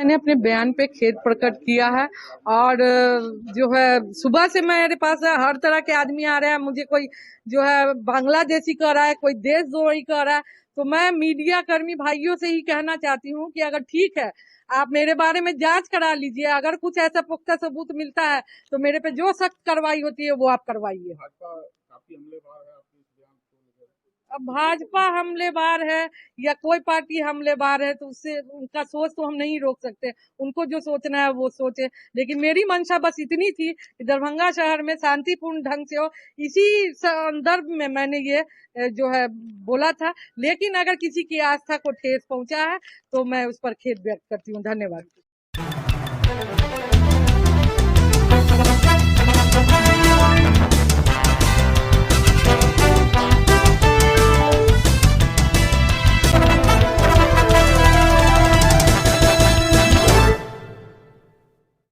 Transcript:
मैंने अपने बयान पे खेद प्रकट किया है और जो है सुबह से मेरे पास हर तरह के आदमी आ रहे हैं। मुझे कोई जो है बांग्लादेशी कह रहा है, कोई देशद्रोही कह रहा है। तो मैं मीडिया कर्मी भाइयों से ही कहना चाहती हूँ कि अगर ठीक है आप मेरे बारे में जांच करा लीजिए, अगर कुछ ऐसा पुख्ता सबूत मिलता है तो मेरे पे जो सख्त कार्रवाई होती है वो आप करवाइए। अब भाजपा हमलेवार है या कोई पार्टी हमलेवार है तो उससे उनका सोच तो हम नहीं रोक सकते, उनको जो सोचना है वो सोचे। लेकिन मेरी मंशा बस इतनी थी कि दरभंगा शहर में शांतिपूर्ण ढंग से हो, इसी संदर्भ में मैंने ये जो है बोला था। लेकिन अगर किसी की आस्था को ठेस पहुंचा है तो मैं उस पर खेद व्यक्त करती हूँ। धन्यवाद।